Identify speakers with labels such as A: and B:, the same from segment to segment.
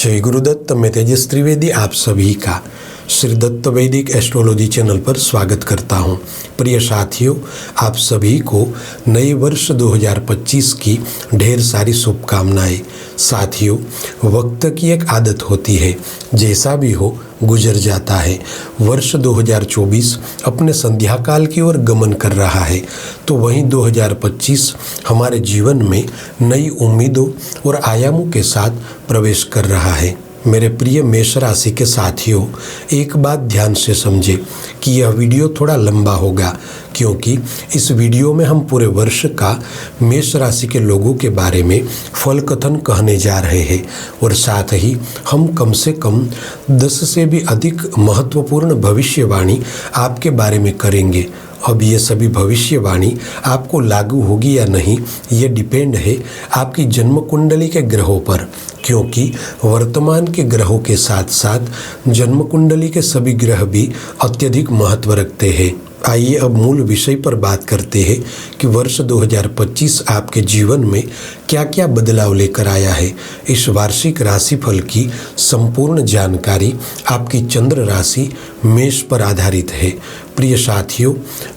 A: जय गुरुदत्त। मैं तेजस त्रिवेदी आप सभी का श्री दत्त वैदिक एस्ट्रोलॉजी चैनल पर स्वागत करता हूं। प्रिय साथियों, आप सभी को नए वर्ष 2025 की ढेर सारी शुभकामनाएं। साथियों, वक्त की एक आदत होती है, जैसा भी हो गुजर जाता है। वर्ष 2024 अपने संध्या काल की ओर गमन कर रहा है, तो वहीं 2025 हमारे जीवन में नई उम्मीदों और आयामों के साथ प्रवेश कर रहा है। मेरे प्रिय मेष राशि के साथियों, एक बात ध्यान से समझे कि यह वीडियो थोड़ा लंबा होगा, क्योंकि इस वीडियो में हम पूरे वर्ष का मेष राशि के लोगों के बारे में फल कथन कहने जा रहे हैं और साथ ही हम कम से कम 10 से भी अधिक महत्वपूर्ण भविष्यवाणी आपके बारे में करेंगे। अब ये सभी भविष्यवाणी आपको लागू होगी या नहीं, ये डिपेंड है आपकी जन्म कुंडली के ग्रहों पर, क्योंकि वर्तमान के ग्रहों के साथ साथ जन्म कुंडली के सभी ग्रह भी अत्यधिक महत्व रखते हैं। आइए अब मूल विषय पर बात करते हैं कि वर्ष 2025 आपके जीवन में क्या क्या बदलाव लेकर आया है। इस वार्षिक राशिफल की संपूर्ण जानकारी आपकी चंद्र राशि मेष पर आधारित है। प्रिय साथियों,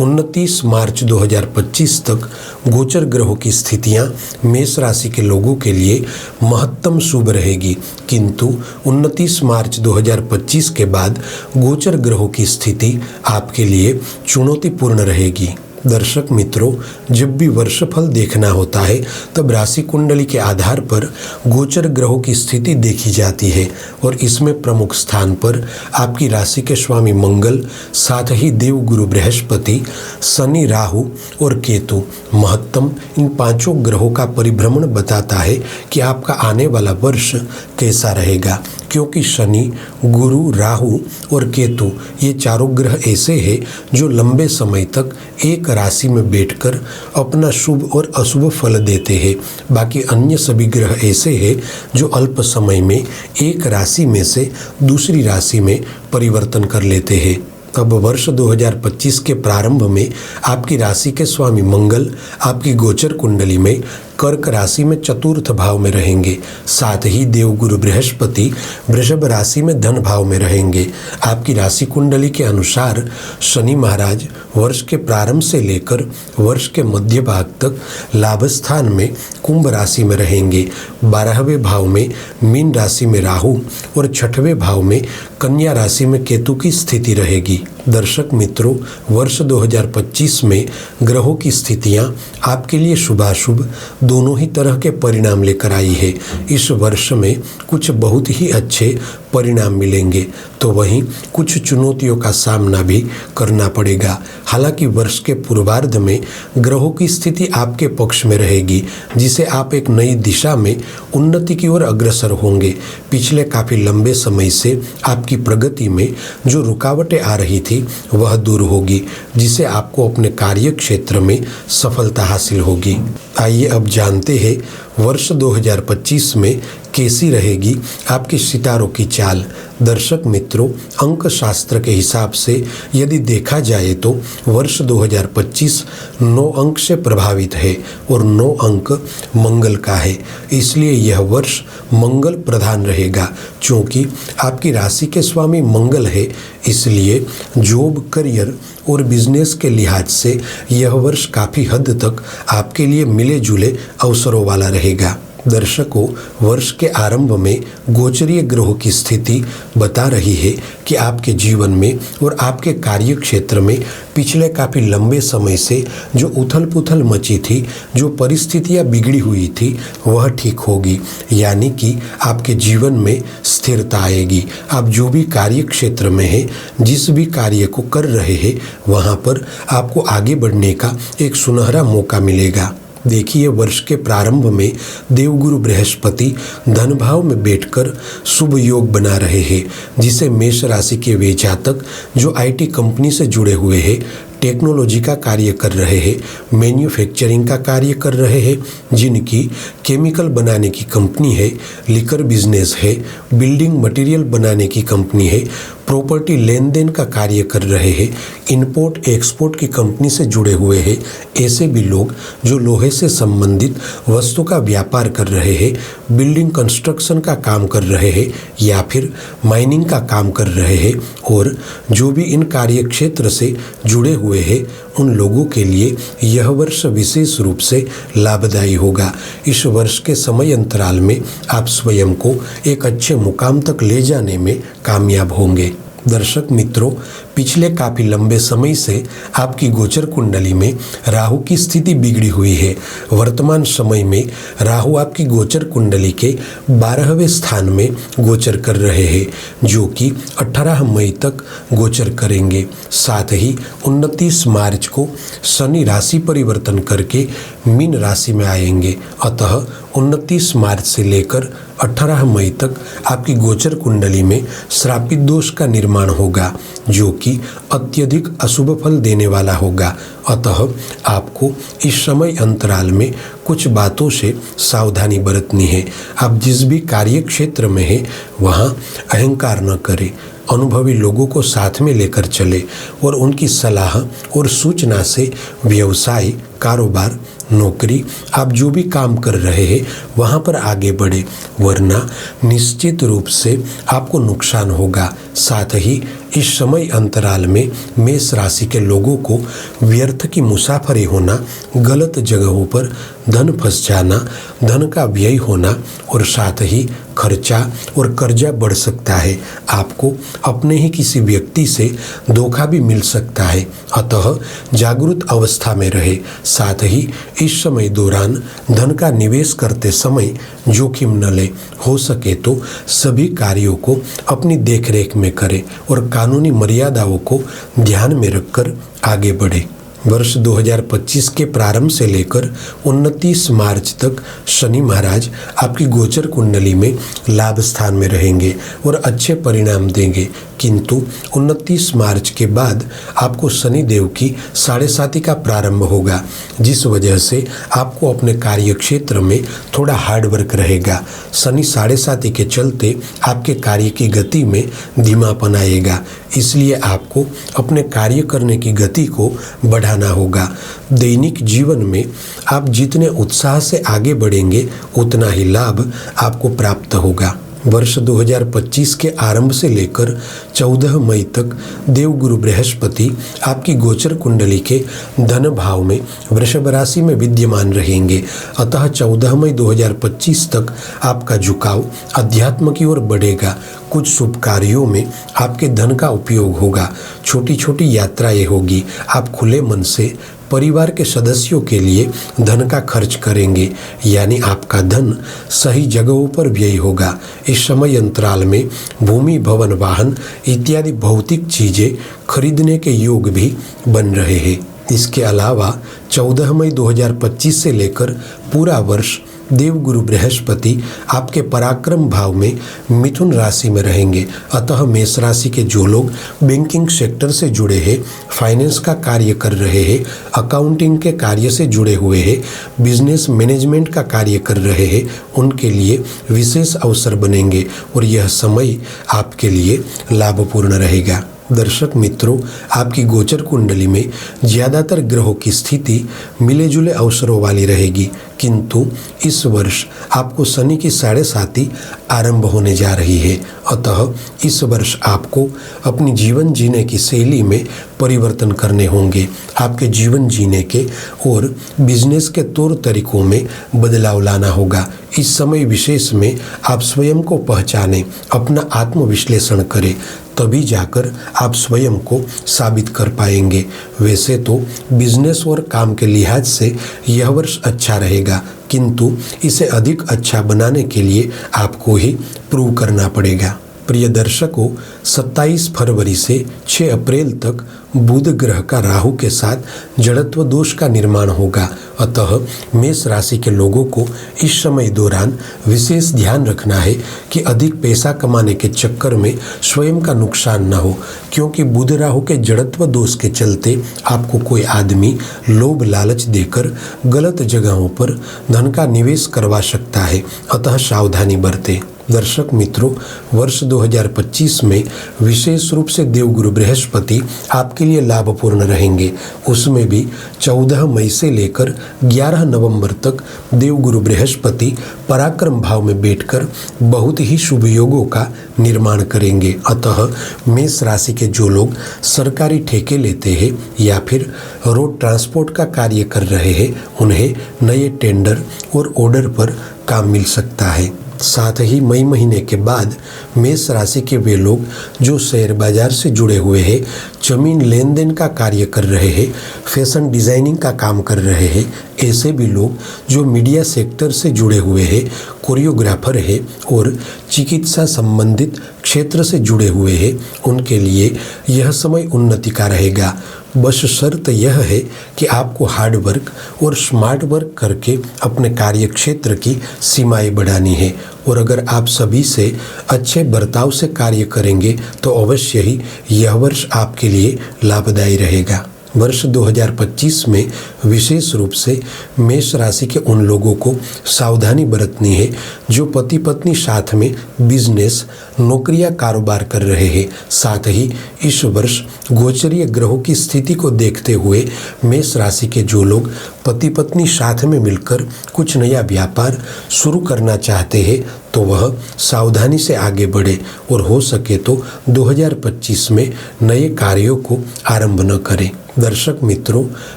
A: 29 मार्च 2025 तक गोचर ग्रहों की स्थितियां मेष राशि के लोगों के लिए महत्तम शुभ रहेगी, किंतु 29 मार्च 2025 के बाद गोचर ग्रहों की स्थिति आपके लिए चुनौतीपूर्ण रहेगी। दर्शक मित्रों, जब भी वर्षफल देखना होता है तब राशि कुंडली के आधार पर गोचर ग्रहों की स्थिति देखी जाती है और इसमें प्रमुख स्थान पर आपकी राशि के स्वामी मंगल, साथ ही देव गुरु बृहस्पति, शनि, राहु और केतु महत्तम इन पांचों ग्रहों का परिभ्रमण बताता है कि आपका आने वाला वर्ष कैसा रहेगा, क्योंकि शनि, गुरु, राहु और केतु ये चारों ग्रह ऐसे हैं जो लंबे समय तक एक राशि में बैठकर अपना शुभ और अशुभ फल देते हैं। बाकी अन्य सभी ग्रह ऐसे हैं जो अल्प समय में एक राशि में से दूसरी राशि में परिवर्तन कर लेते हैं। अब वर्ष 2025 के प्रारंभ में आपकी राशि के स्वामी मंगल आपकी गोचर कुंडली में कर्क राशि में चतुर्थ भाव में रहेंगे। साथ ही देवगुरु बृहस्पति वृषभ राशि में धन भाव में रहेंगे। आपकी राशि कुंडली के अनुसार शनि महाराज वर्ष के प्रारंभ से लेकर वर्ष के मध्य भाग तक लाभ स्थान में कुंभ राशि में रहेंगे। 12वें भाव में मीन राशि में राहु और 6वें भाव में कन्या राशि में केतु की स्थिति रहेगी। दर्शक मित्रों, वर्ष 2025 में ग्रहों की स्थितियां आपके लिए शुभाशुभ दोनों ही तरह के परिणाम लेकर आई है। इस वर्ष में कुछ बहुत ही अच्छे परिणाम मिलेंगे, तो वहीं कुछ चुनौतियों का सामना भी करना पड़ेगा। हालांकि वर्ष के पूर्वार्ध में ग्रहों की स्थिति आपके पक्ष में रहेगी, जिसे आप एक नई दिशा में उन्नति की ओर अग्रसर होंगे। पिछले काफ़ी लंबे समय से आपकी प्रगति में जो रुकावटें आ रही थी वह दूर होगी, जिसे आपको अपने कार्य क्षेत्र में सफलता हासिल होगी। आइए अब जानते हैं वर्ष 2025 में कैसी रहेगी आपकी सितारों की चाल। दर्शक मित्रों, अंक शास्त्र के हिसाब से यदि देखा जाए तो वर्ष 2025 9 अंक से प्रभावित है और 9 अंक मंगल का है, इसलिए यह वर्ष मंगल प्रधान रहेगा। चूँकि आपकी राशि के स्वामी मंगल है, इसलिए जॉब, करियर और बिजनेस के लिहाज से यह वर्ष काफ़ी हद तक आपके लिए मिले जुले अवसरों वाला रहेगा। दर्शकों, वर्ष के आरंभ में गोचरीय ग्रहों की स्थिति बता रही है कि आपके जीवन में और आपके कार्य क्षेत्र में पिछले काफ़ी लंबे समय से जो उथल पुथल मची थी, जो परिस्थितियां बिगड़ी हुई थी, वह ठीक होगी। यानी कि आपके जीवन में स्थिरता आएगी। आप जो भी कार्य क्षेत्र में हैं, जिस भी कार्य को कर रहे हैं, वहाँ पर आपको आगे बढ़ने का एक सुनहरा मौका मिलेगा। देखिए, वर्ष के प्रारंभ में देवगुरु बृहस्पति धन भाव में बैठकर शुभ योग बना रहे हैं, जिसे मेष राशि के वे जातक जो आईटी कंपनी से जुड़े हुए हैं, टेक्नोलॉजी का कार्य कर रहे हैं, मैन्युफैक्चरिंग का कार्य कर रहे हैं, जिनकी केमिकल बनाने की कंपनी है, लिकर बिजनेस है, बिल्डिंग मटेरियल बनाने की कंपनी है, प्रॉपर्टी लेन देन का कार्य कर रहे हैं, इंपोर्ट एक्सपोर्ट की कंपनी से जुड़े हुए हैं, ऐसे भी लोग जो लोहे से संबंधित वस्तु का व्यापार कर रहे हैं, बिल्डिंग कंस्ट्रक्शन का काम कर रहे हैं या फिर माइनिंग का काम कर रहे हैं और जो भी इन कार्य क्षेत्र से जुड़े हुए हैं, उन लोगों के लिए यह वर्ष विशेष रूप से लाभदायी होगा। इस वर्ष के समय अंतराल में आप स्वयं को एक अच्छे मुकाम तक ले जाने में कामयाब होंगे। दर्शक मित्रों, पिछले काफ़ी लंबे समय से आपकी गोचर कुंडली में राहु की स्थिति बिगड़ी हुई है। वर्तमान समय में राहु आपकी गोचर कुंडली के 12वें स्थान में गोचर कर रहे हैं, जो कि 18 मई तक गोचर करेंगे। साथ ही 29 मार्च को शनि राशि परिवर्तन करके मीन राशि में आएंगे। अतः 29 मार्च से लेकर 18 मई तक आपकी गोचर कुंडली में श्रापित दोष का निर्माण होगा, जो कि अत्यधिक अशुभ फल देने वाला होगा। अतः आपको इस समय अंतराल में कुछ बातों से सावधानी बरतनी है। आप जिस भी कार्य क्षेत्र में हैं वहाँ अहंकार न करें, अनुभवी लोगों को साथ में लेकर चले और उनकी सलाह और सूचना से व्यवसाय, कारोबार, नौकरी, आप जो भी काम कर रहे हैं वहाँ पर आगे बढ़े, वरना निश्चित रूप से आपको नुकसान होगा। साथ ही इस समय अंतराल में मेष राशि के लोगों को व्यर्थ की मुसाफरी होना, गलत जगहों पर धन फंस जाना, धन का व्यय होना और साथ ही खर्चा और कर्जा बढ़ सकता है। आपको अपने ही किसी व्यक्ति से धोखा भी मिल सकता है। अतः जागरूक अवस्था में रहे। साथ ही इस समय दौरान धन का निवेश करते समय जोखिम न ले। हो सके तो सभी कार्यों को अपनी देखरेख में करें और कानूनी मर्यादाओं को ध्यान में रखकर आगे बढ़े। वर्ष 2025 के प्रारंभ से लेकर 29 मार्च तक शनि महाराज आपकी गोचर कुंडली में लाभ स्थान में रहेंगे और अच्छे परिणाम देंगे, किंतु 29 मार्च के बाद आपको शनि देव की 7.5 का प्रारंभ होगा, जिस वजह से आपको अपने कार्य क्षेत्र में थोड़ा हार्ड वर्क रहेगा। शनि 7.5 के चलते आपके कार्य की गति में धीमापन आएगा, इसलिए आपको अपने कार्य करने की गति को बढ़ाना होगा। दैनिक जीवन में आप जितने उत्साह से आगे बढ़ेंगे उतना ही लाभ आपको प्राप्त होगा। वर्ष 2025 के आरंभ से लेकर 14 मई तक देवगुरु बृहस्पति आपकी गोचर कुंडली के धन भाव में वृषभ राशि में विद्यमान रहेंगे। अतः 14 मई 2025 तक आपका झुकाव अध्यात्म की ओर बढ़ेगा। कुछ शुभ कार्यों में आपके धन का उपयोग होगा, छोटी छोटी यात्राएं होगी। आप खुले मन से परिवार के सदस्यों के लिए धन का खर्च करेंगे, यानी आपका धन सही जगहों पर व्यय होगा। इस समय अंतराल में भूमि, भवन, वाहन इत्यादि भौतिक चीजें खरीदने के योग भी बन रहे हैं। इसके अलावा 14 मई 2025 से लेकर पूरा वर्ष देवगुरु बृहस्पति आपके पराक्रम भाव में मिथुन राशि में रहेंगे। अतः मेष राशि के जो लोग बैंकिंग सेक्टर से जुड़े हैं, फाइनेंस का कार्य कर रहे हैं, अकाउंटिंग के कार्य से जुड़े हुए हैं, बिजनेस मैनेजमेंट का कार्य कर रहे हैं, उनके लिए विशेष अवसर बनेंगे और यह समय आपके लिए लाभपूर्ण रहेगा। दर्शक मित्रों, आपकी गोचर कुंडली में ज़्यादातर ग्रहों की स्थिति मिले जुले अवसरों वाली रहेगी, किंतु इस वर्ष आपको शनि की 7.5 आरंभ होने जा रही है। अतः इस वर्ष आपको अपनी जीवन जीने की शैली में परिवर्तन करने होंगे। आपके जीवन जीने के और बिजनेस के तौर तरीकों में बदलाव लाना होगा। इस समय विशेष में आप स्वयं को पहचानें, अपना आत्मविश्लेषण करें, तभी जाकर आप स्वयं को साबित कर पाएंगे। वैसे तो बिजनेस और काम के लिहाज से यह वर्ष अच्छा रहेगा, किंतु इसे अधिक अच्छा बनाने के लिए आपको ही प्रूव करना पड़ेगा। प्रिय दर्शकों, 27 फरवरी से 6 अप्रैल तक बुध ग्रह का राहु के साथ जड़त्व दोष का निर्माण होगा। अतः मेष राशि के लोगों को इस समय दौरान विशेष ध्यान रखना है कि अधिक पैसा कमाने के चक्कर में स्वयं का नुकसान न हो, क्योंकि बुध राहु के जड़त्व दोष के चलते आपको कोई आदमी लोभ लालच देकर गलत जगहों पर धन का निवेश करवा सकता है। अतः सावधानी बरतें। दर्शक मित्रों, वर्ष 2025 में विशेष रूप से देवगुरु बृहस्पति आपके लिए लाभपूर्ण रहेंगे। उसमें भी 14 मई से लेकर 11 नवंबर तक देवगुरु बृहस्पति पराक्रम भाव में बैठकर बहुत ही शुभ योगों का निर्माण करेंगे। अतः मेष राशि के जो लोग सरकारी ठेके लेते हैं या फिर रोड ट्रांसपोर्ट का कार्य कर रहे हैं, उन्हें नए टेंडर और ऑर्डर पर काम मिल सकता है। साथ ही मई महीने के बाद मेष राशि के वे लोग जो शेयर बाजार से जुड़े हुए हैं, जमीन लेन देन का कार्य कर रहे हैं, फैशन डिज़ाइनिंग का काम कर रहे हैं, ऐसे भी लोग जो मीडिया सेक्टर से जुड़े हुए हैं, कोरियोग्राफर है और चिकित्सा संबंधित क्षेत्र से जुड़े हुए हैं, उनके लिए यह समय उन्नति का रहेगा। बस शर्त यह है कि आपको हार्ड वर्क और स्मार्ट वर्क करके अपने कार्य क्षेत्र की सीमाएं बढ़ानी है और अगर आप सभी से अच्छे बर्ताव से कार्य करेंगे तो अवश्य ही यह वर्ष आपके लिए लाभदायी रहेगा। वर्ष 2025 में विशेष रूप से मेष राशि के उन लोगों को सावधानी बरतनी है जो पति पत्नी साथ में बिजनेस, नौकरी या कारोबार कर रहे हैं। साथ ही इस वर्ष गोचरीय ग्रहों की स्थिति को देखते हुए मेष राशि के जो लोग पति पत्नी साथ में मिलकर कुछ नया व्यापार शुरू करना चाहते हैं तो वह सावधानी से आगे बढ़े और हो सके तो 2025 में नए कार्यों को आरंभ न करें। दर्शक मित्रों,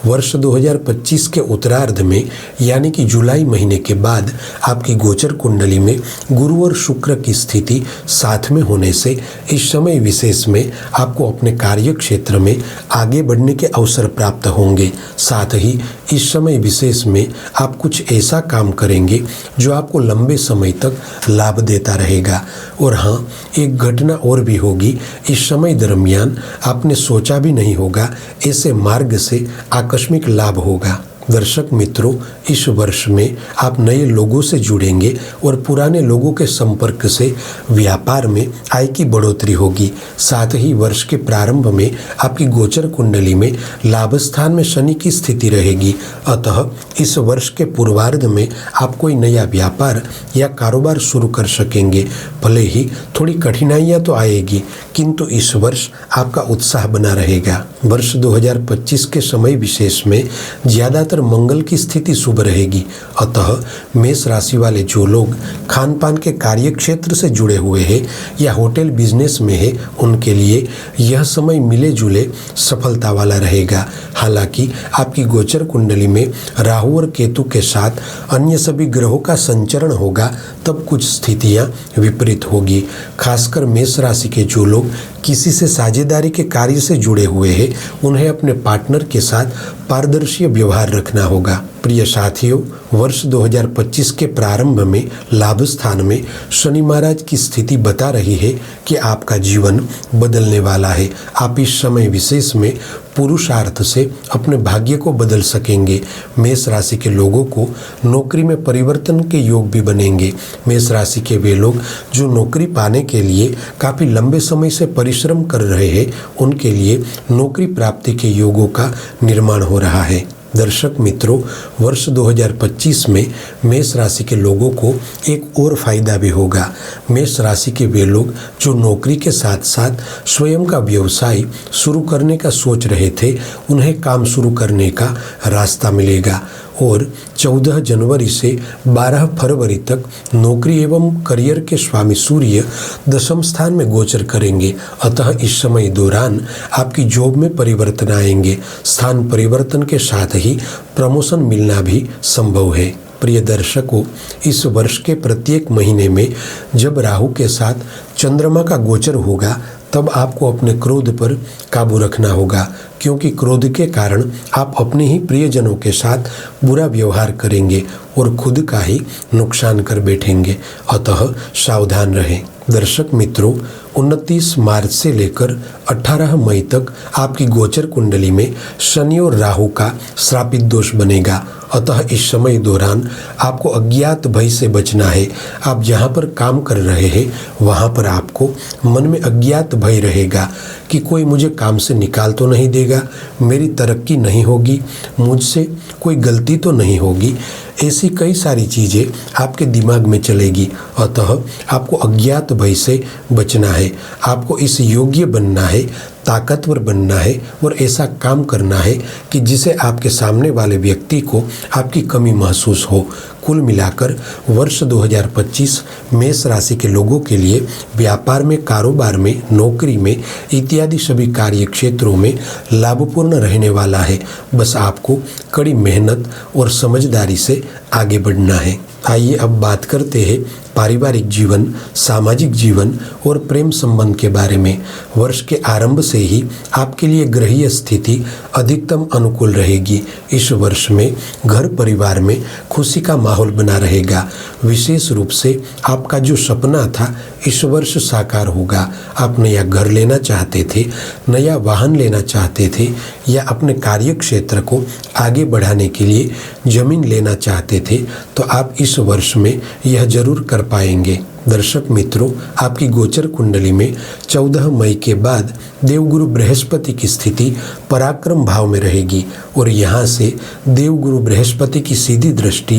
A: वर्ष 2025 के उत्तरार्ध में यानी कि जुलाई महीने के बाद आपकी गोचर कुंडली में गुरु और शुक्र की स्थिति साथ में होने से इस समय विशेष में आपको अपने कार्य क्षेत्र में आगे बढ़ने के अवसर प्राप्त होंगे। साथ ही इस समय विशेष में आप कुछ ऐसा काम करेंगे जो आपको लंबे समय तक लाभ देता रहेगा। और हाँ, एक घटना और भी होगी। इस समय दरमियान आपने सोचा भी नहीं होगा ऐसे मार्ग से आकस्मिक लाभ होगा। दर्शक मित्रों, इस वर्ष में आप नए लोगों से जुड़ेंगे और पुराने लोगों के संपर्क से व्यापार में आय की बढ़ोतरी होगी। साथ ही वर्ष के प्रारंभ में आपकी गोचर कुंडली में लाभ स्थान में शनि की स्थिति रहेगी। अतः इस वर्ष के पूर्वार्ध में आप कोई नया व्यापार या कारोबार शुरू कर सकेंगे। भले ही थोड़ी कठिनाइयां तो आएगी, किंतु इस वर्ष आपका उत्साह बना रहेगा। वर्ष 2025 के समय विशेष में ज़्यादातर मंगल की स्थिति शुभ रहेगी। अतः मेष राशि वाले जो लोग खान पान के कार्य क्षेत्र से जुड़े हुए हैं या होटल बिजनेस में है, उनके लिए यह समय मिले जुले सफलता वाला रहेगा। हालांकि आपकी गोचर कुंडली में राहु और केतु के साथ अन्य सभी ग्रहों का संचरण होगा, तब कुछ स्थितियां विपरीत होगी। खासकर मेष राशि के जो लोग किसी से साझेदारी के कार्य से जुड़े हुए हैं, उन्हें अपने पार्टनर के साथ पारदर्शी व्यवहार रखना होगा। प्रिय साथियों, वर्ष 2025 के प्रारंभ में लाभ स्थान में शनि महाराज की स्थिति बता रही है कि आपका जीवन बदलने वाला है। आप इस समय विशेष में पुरुषार्थ से अपने भाग्य को बदल सकेंगे। मेष राशि के लोगों को नौकरी में परिवर्तन के योग भी बनेंगे। मेष राशि के वे लोग जो नौकरी पाने के लिए काफ़ी लंबे समय से परिश्रम कर रहे हैं, उनके लिए नौकरी प्राप्ति के योगों का निर्माण हो रहा है। दर्शक मित्रों, वर्ष 2025 में मेष राशि के लोगों को एक और फायदा भी होगा। मेष राशि के वे लोग जो नौकरी के साथ साथ स्वयं का व्यवसाय शुरू करने का सोच रहे थे, उन्हें काम शुरू करने का रास्ता मिलेगा और 14 जनवरी से 12 फरवरी तक नौकरी एवं करियर के स्वामी सूर्य दशम स्थान में गोचर करेंगे। अतः इस समय दौरान आपकी जॉब में परिवर्तन आएंगे। स्थान परिवर्तन के साथ ही प्रमोशन मिलना भी संभव है। प्रिय दर्शकों, इस वर्ष के प्रत्येक महीने में जब राहु के साथ चंद्रमा का गोचर होगा, तब आपको अपने क्रोध पर काबू रखना होगा, क्योंकि क्रोध के कारण आप अपने ही प्रियजनों के साथ बुरा व्यवहार करेंगे और खुद का ही नुकसान कर बैठेंगे। अतः सावधान रहें। दर्शक मित्रों, 29 मार्च से लेकर 18 मई तक आपकी गोचर कुंडली में शनि और राहु का श्रापित दोष बनेगा। अतः इस समय दौरान आपको अज्ञात भय से बचना है। आप जहाँ पर काम कर रहे हैं वहाँ पर आपको मन में अज्ञात भय रहेगा कि कोई मुझे काम से निकाल तो नहीं देगा, मेरी तरक्की नहीं होगी, मुझसे कोई गलती तो नहीं होगी। ऐसी कई सारी चीज़ें आपके दिमाग में चलेगी। अतः आपको अज्ञात भय से बचना है। आपको इस योग्य बनना है, ताकतवर बनना है और ऐसा काम करना है कि जिसे आपके सामने वाले व्यक्ति को आपकी कमी महसूस हो। कुल मिलाकर वर्ष 2025 मेष राशि के लोगों के लिए व्यापार में, कारोबार में, नौकरी में इत्यादि सभी कार्य क्षेत्रों में लाभपूर्ण रहने वाला है। बस आपको कड़ी मेहनत और समझदारी से आगे बढ़ना है। आइए अब बात करते हैं पारिवारिक जीवन, सामाजिक जीवन और प्रेम संबंध के बारे में। वर्ष के आरंभ से ही आपके लिए ग्रहीय स्थिति अधिकतम अनुकूल रहेगी। इस वर्ष में घर परिवार में खुशी का माहौल बना रहेगा। विशेष रूप से आपका जो सपना था इस वर्ष साकार होगा। आप नया घर लेना चाहते थे, नया वाहन लेना चाहते थे या अपने कार्य क्षेत्र को आगे बढ़ाने के लिए जमीन लेना चाहते थे तो आप इस वर्ष में यह जरूर कर पाएंगे। दर्शक मित्रों, आपकी गोचर कुंडली में 14 मई के बाद देवगुरु बृहस्पति की स्थिति पराक्रम भाव में रहेगी और यहाँ से देवगुरु बृहस्पति की सीधी दृष्टि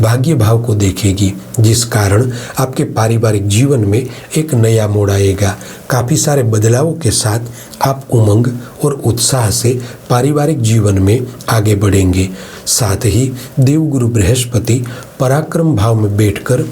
A: भाग्य भाव को देखेगी, जिस कारण आपके पारिवारिक जीवन में एक नया मोड़ आएगा। काफ़ी सारे बदलावों के साथ आप उमंग और उत्साह से पारिवारिक जीवन में आगे बढ़ेंगे। साथ ही देवगुरु बृहस्पति पराक्रम भाव में बैठकर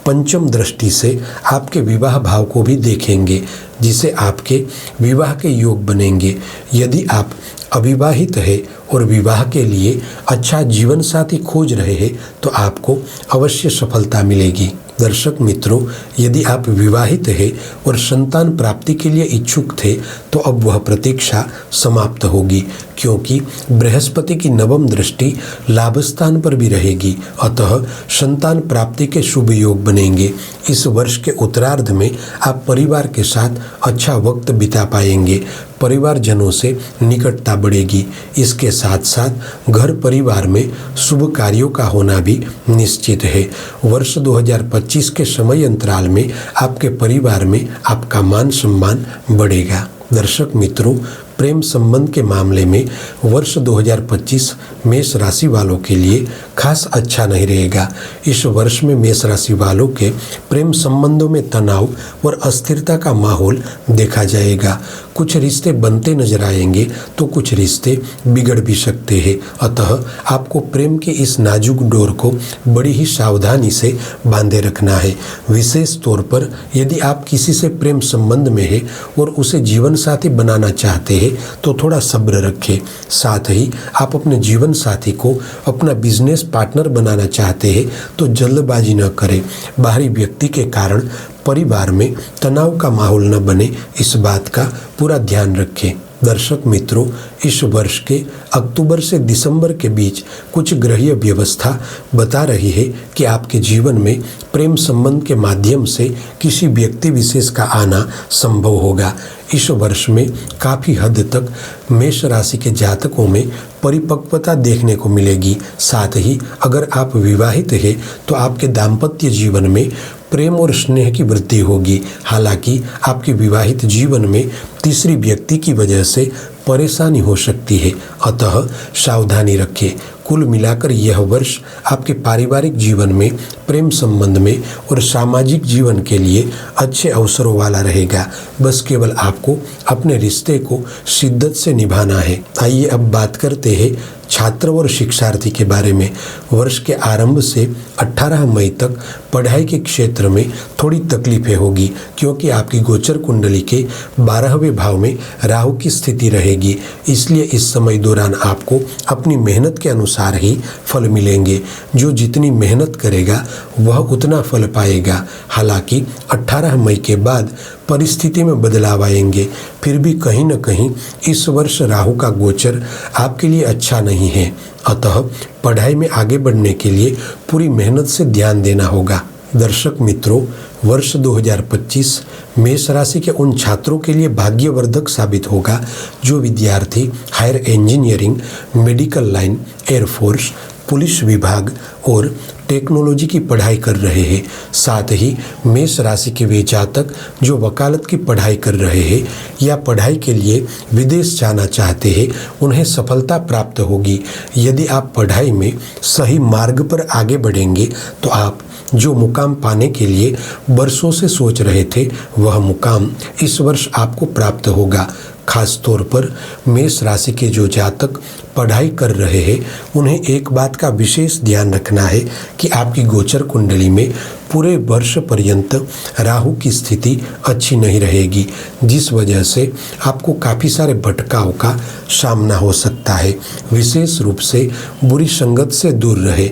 A: पंचम दृष्टि से आपके विवाह भाव को भी देखेंगे, जिसे आपके विवाह के योग बनेंगे। यदि आप अविवाहित है और विवाह के लिए अच्छा जीवन साथी खोज रहे हैं तो आपको अवश्य सफलता मिलेगी। दर्शक मित्रों, यदि आप विवाहित हैं और संतान प्राप्ति के लिए इच्छुक थे तो अब वह प्रतीक्षा समाप्त होगी, क्योंकि बृहस्पति की नवम दृष्टि लाभ स्थान पर भी रहेगी। अतः संतान प्राप्ति के शुभ योग बनेंगे। इस वर्ष के उत्तरार्ध में आप परिवार के साथ अच्छा वक्त बिता पाएंगे। परिवारजनों से निकटता बढ़ेगी। इसके साथ साथ घर परिवार में शुभ कार्यों का होना भी निश्चित है। वर्ष 2025 के समय अंतराल में आपके परिवार में आपका मान सम्मान बढ़ेगा। दर्शक मित्रों, प्रेम संबंध के मामले में वर्ष 2025 मेष राशि वालों के लिए खास अच्छा नहीं रहेगा। इस वर्ष में मेष राशि वालों के प्रेम संबंधों में तनाव और अस्थिरता का माहौल देखा जाएगा। कुछ रिश्ते बनते नजर आएंगे तो कुछ रिश्ते बिगड़ भी सकते हैं। अतः आपको प्रेम के इस नाजुक डोर को बड़ी ही सावधानी से बांधे रखना है। विशेष तौर पर यदि आप किसी से प्रेम संबंध में है और उसे जीवन साथी बनाना चाहते हैं तो थोड़ा सब्र रखें। साथ ही आप अपने जीवन साथी को अपना बिजनेस पार्टनर बनाना चाहते हैं तो जल्दबाजी न करें। बाहरी व्यक्ति के कारण परिवार में तनाव का माहौल न बने, इस बात का पूरा ध्यान रखें। दर्शक मित्रों, इस वर्ष के अक्टूबर से दिसंबर के बीच कुछ ग्रहीय व्यवस्था बता रही है कि आपके जीवन में प्रेम संबंध के माध्यम से किसी व्यक्ति विशेष का आना संभव होगा। इस वर्ष में काफ़ी हद तक मेष राशि के जातकों में परिपक्वता देखने को मिलेगी। साथ ही अगर आप विवाहित हैं तो आपके दाम्पत्य जीवन में प्रेम और स्नेह की वृद्धि होगी। हालांकि आपके विवाहित जीवन में तीसरी व्यक्ति की वजह से परेशानी हो सकती है, अतः सावधानी रखें। कुल मिलाकर यह वर्ष आपके पारिवारिक जीवन में, प्रेम संबंध में और सामाजिक जीवन के लिए अच्छे अवसरों वाला रहेगा। बस केवल आपको अपने रिश्ते को शिद्दत से निभाना है। आइए अब बात करते हैं छात्र और शिक्षार्थी के बारे में। वर्ष के आरंभ से 18 मई तक पढ़ाई के क्षेत्र में थोड़ी तकलीफें होगी, क्योंकि आपकी गोचर कुंडली के 12वें भाव में राहु की स्थिति रहेगी। इसलिए इस समय दौरान आपको अपनी मेहनत के अनुसार ही फल मिलेंगे। जो जितनी मेहनत करेगा वह उतना फल पाएगा। हालांकि 18 मई के बाद परिस्थिति में बदलाव आएंगे। फिर भी कहीं न कहीं इस वर्ष राहु का गोचर आपके लिए अच्छा नहीं है, अतः पढ़ाई में आगे बढ़ने के लिए पूरी मेहनत से ध्यान देना होगा। दर्शक मित्रों, वर्ष 2025 मेष राशि के उन छात्रों के लिए भाग्यवर्धक साबित होगा जो विद्यार्थी higher engineering, medical line, air force, police विभाग और टेक्नोलॉजी की पढ़ाई कर रहे हैं। साथ ही मेष राशि के वे जातक जो वकालत की पढ़ाई कर रहे हैं या पढ़ाई के लिए विदेश जाना चाहते हैं, उन्हें सफलता प्राप्त होगी। यदि आप पढ़ाई में सही मार्ग पर आगे बढ़ेंगे तो आप जो मुकाम पाने के लिए बरसों से सोच रहे थे, वह मुकाम इस वर्ष आपको प्राप्त होगा। खास तौर पर मेष राशि के जो जातक पढ़ाई कर रहे हैं, उन्हें एक बात का विशेष ध्यान रखना है कि आपकी गोचर कुंडली में पूरे वर्ष पर्यंत राहु की स्थिति अच्छी नहीं रहेगी, जिस वजह से आपको काफ़ी सारे भटकाव का सामना हो सकता है। विशेष रूप से बुरी संगत से दूर रहे।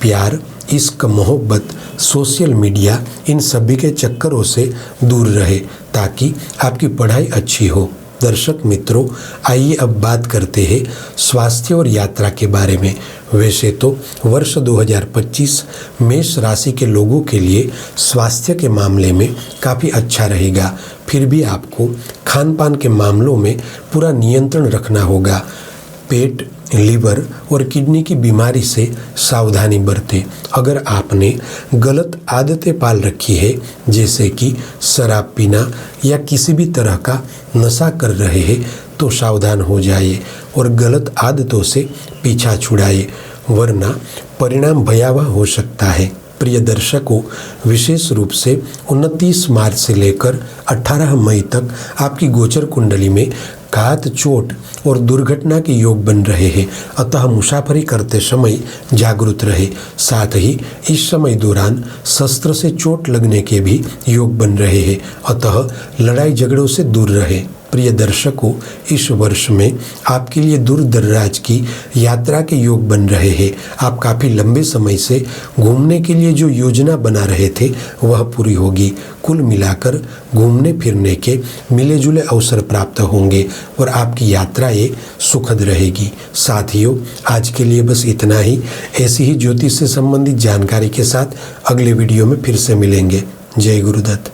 A: प्यार, इश्क, मोहब्बत, सोशल मीडिया, इन सभी के चक्करों से दूर रहे ताकि आपकी पढ़ाई अच्छी हो। दर्शक मित्रों, आइए अब बात करते हैं स्वास्थ्य और यात्रा के बारे में। वैसे तो वर्ष 2025 मेष राशि के लोगों के लिए स्वास्थ्य के मामले में काफ़ी अच्छा रहेगा। फिर भी आपको खान पान के मामलों में पूरा नियंत्रण रखना होगा। पेट, लीवर और किडनी की बीमारी से सावधानी बरतें। अगर आपने गलत आदतें पाल रखी है, जैसे कि शराब पीना या किसी भी तरह का नशा कर रहे हैं, तो सावधान हो जाइए और गलत आदतों से पीछा छुड़ाइए, वरना परिणाम भयावह हो सकता है। प्रिय दर्शकों, विशेष रूप से 29 मार्च से लेकर 18 मई तक आपकी गोचर कुंडली में घात, चोट और दुर्घटना के योग बन रहे हैं। अतः मुसाफरी करते समय जागरूक रहे। साथ ही इस समय दौरान शस्त्र से चोट लगने के भी योग बन रहे हैं। अतः लड़ाई झगड़ों से दूर रहे। प्रिय दर्शकों, इस वर्ष में आपके लिए दूर दराज की यात्रा के योग बन रहे हैं। आप काफ़ी लंबे समय से घूमने के लिए जो योजना बना रहे थे, वह पूरी होगी। कुल मिलाकर घूमने फिरने के मिले जुले अवसर प्राप्त होंगे और आपकी यात्राएं सुखद रहेगी। साथियों, आज के लिए बस इतना ही। ऐसी ही ज्योतिष से संबंधित जानकारी के साथ अगले वीडियो में फिर से मिलेंगे। जय गुरुदत्त।